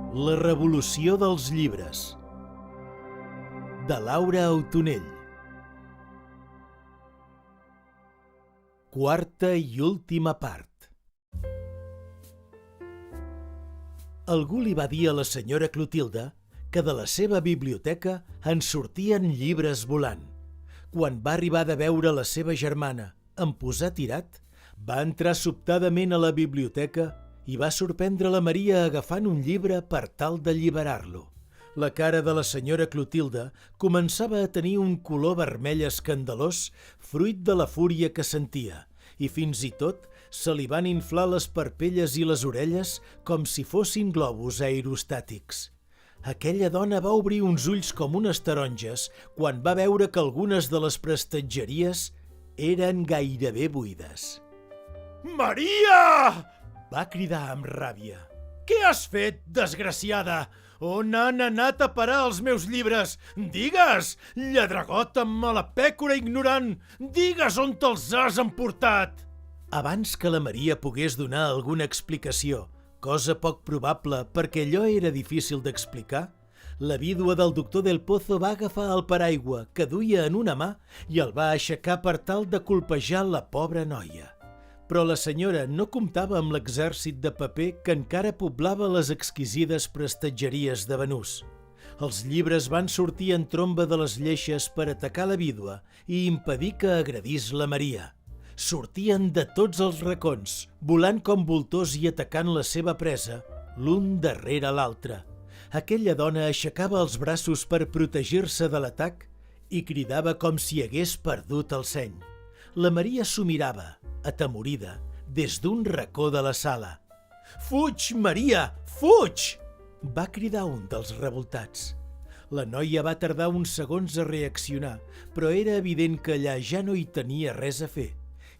La revolució dels llibres, de Laura Autonell. Quarta i última part. Algú li va dir a la senyora Clotilde que de la seva biblioteca en sortien llibres volant. Quan va arribar de veure la seva germana en posar tirat, va entrar sobtadament a la biblioteca i va sorprendre la Maria agafant un llibre per tal d'alliberar-lo. La cara de la senyora Clotilde començava a tenir un color vermell escandalós, fruit de la fúria que sentia, i fins i tot se li van inflar les parpelles i les orelles com si fossin globus aerostàtics. Aquella dona va obrir uns ulls com unes taronges quan va veure que algunes de les prestatgeries eren gairebé buides. Maria! Va cridar amb ràbia. Què has fet, desgraciada? On han anat a parar els meus llibres? Digues, lladregot amb mala pècora ignorant! Digues on te'ls has emportat! Abans que la Maria pogués donar alguna explicació, cosa poc probable perquè allò era difícil d'explicar, la vídua del doctor Del Pozo va agafar el paraigua que duia en una mà i el va aixecar per tal de colpejar la pobra noia. Però la senyora no comptava amb l'exèrcit de paper que encara poblava les exquisides prestatgeries de Banús. Els llibres van sortir en tromba de les lleixes per atacar la vídua i impedir que agredís la Maria. Sortien de tots els racons, volant com voltors i atacant la seva presa, l'un darrere l'altre. Aquella dona aixecava els braços per protegir-se de l'atac i cridava com si hagués perdut el seny. La Maria s'ho mirava, atemorida, des d'un racó de la sala. «Fuig, Maria, fuig!» va cridar un dels revoltats. La noia va tardar uns segons a reaccionar, però era evident que allà ja no hi tenia res a fer,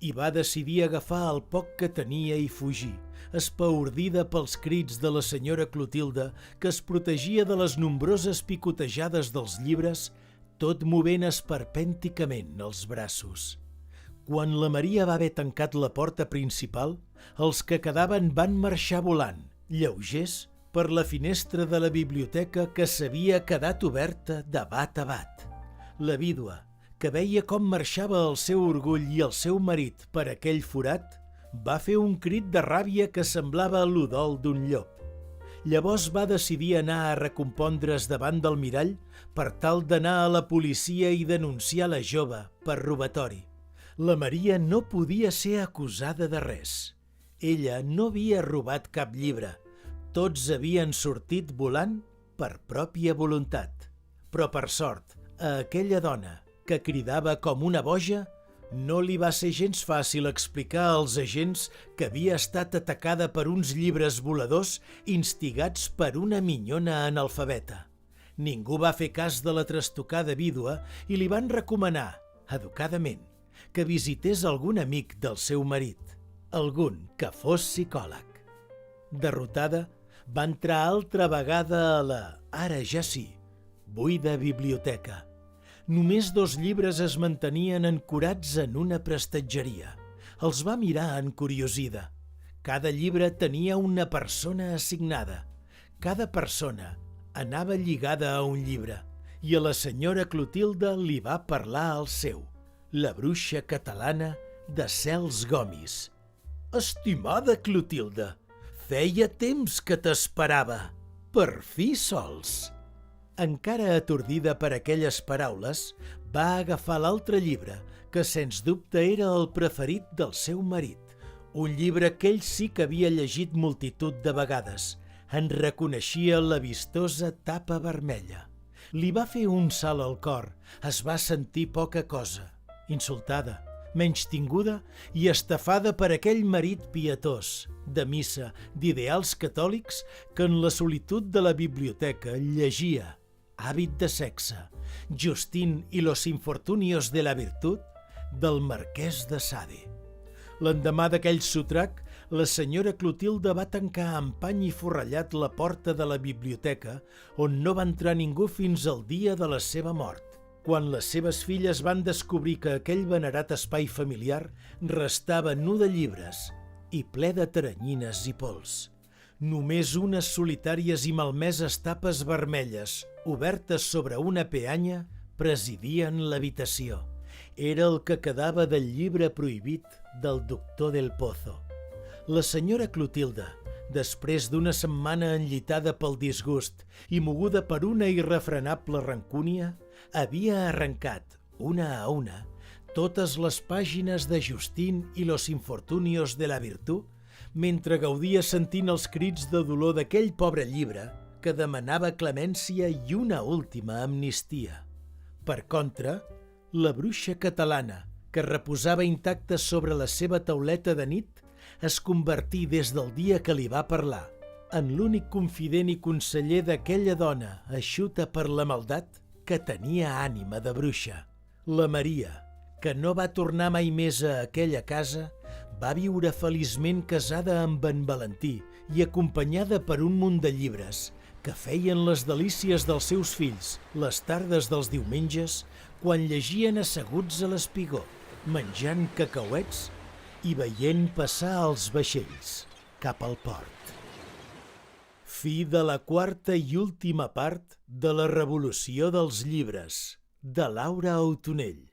i va decidir agafar el poc que tenia i fugir, espaordida pels crits de la senyora Clotilde, que es protegia de les nombroses picotejades dels llibres, tot movent esperpènticament els braços. Quan la Maria va haver tancat la porta principal, els que quedaven van marxar volant, lleugers, per la finestra de la biblioteca que s'havia quedat oberta de bat a bat. La vídua, que veia com marxava el seu orgull i el seu marit per aquell forat, va fer un crit de ràbia que semblava l'udol d'un llop. Llavors va decidir anar a recompondre's davant del mirall per tal d'anar a la policia i denunciar la jove per robatori. La Maria no podia ser acusada de res. Ella no havia robat cap llibre. Tots havien sortit volant per pròpia voluntat. Però per sort, a aquella dona, que cridava com una boja, no li va ser gens fàcil explicar als agents que havia estat atacada per uns llibres voladors instigats per una minyona analfabeta. Ningú va fer cas de la trastocada vídua i li van recomanar, educadament, que visités algun amic del seu marit, algun que fos psicòleg. Derrotada, va entrar altra vegada a la, ara ja sí, buida biblioteca. Només 2 llibres es mantenien ancorats en una prestatgeria. Els va mirar encuriosida. Cada llibre tenia una persona assignada. Cada persona anava lligada a un llibre i a la senyora Clotilde li va parlar al seu, la bruixa catalana de Cels Gomis. «Estimada Clotilde, feia temps que t'esperava. Per fi sols!» Encara atordida per aquelles paraules, va agafar l'altre llibre, que sens dubte era el preferit del seu marit. Un llibre que ell sí que havia llegit multitud de vegades. En reconeixia la vistosa tapa vermella. Li va fer un salt al cor. Es va sentir poca cosa. Insultada, menystinguda i estafada per aquell marit pietós, de missa, d'ideals catòlics, que en la solitud de la biblioteca llegia Hàbit de sexe, Justín i los infortunios de la virtud, del marquès de Sade. L'endemà d'aquell sotrac, la senyora Clotilde va tancar amb pany i forrellat la porta de la biblioteca, on no va entrar ningú fins al dia de la seva mort, quan les seves filles van descobrir que aquell venerat espai familiar restava nu de llibres i ple de teranyines i pols. Només unes solitàries i malmeses tapes vermelles, obertes sobre una peanya, presidien l'habitació. Era el que quedava del llibre prohibit del doctor del Pozo. La senyora Clotilde, després d'una setmana enllitada pel disgust i moguda per una irrefrenable rancúnia, havia arrencat, una a una, totes les pàgines de Justín i los infortunios de la virtut, mentre gaudia sentint els crits de dolor d'aquell pobre llibre que demanava clemència i una última amnistia. Per contra, la bruixa catalana, que reposava intacta sobre la seva tauleta de nit, es convertí des del dia que li va parlar en l'únic confident i conseller d'aquella dona eixuta per la maldat que tenia ànima de bruixa. La Maria, que no va tornar mai més a aquella casa, va viure feliçment casada amb en Valentí i acompanyada per un munt de llibres que feien les delícies dels seus fills les tardes dels diumenges quan llegien asseguts a l'espigó, menjant cacauets i veient passar els vaixells cap al port. Fi de la quarta i última part de la Revolució dels Llibres, de Laura Autonell.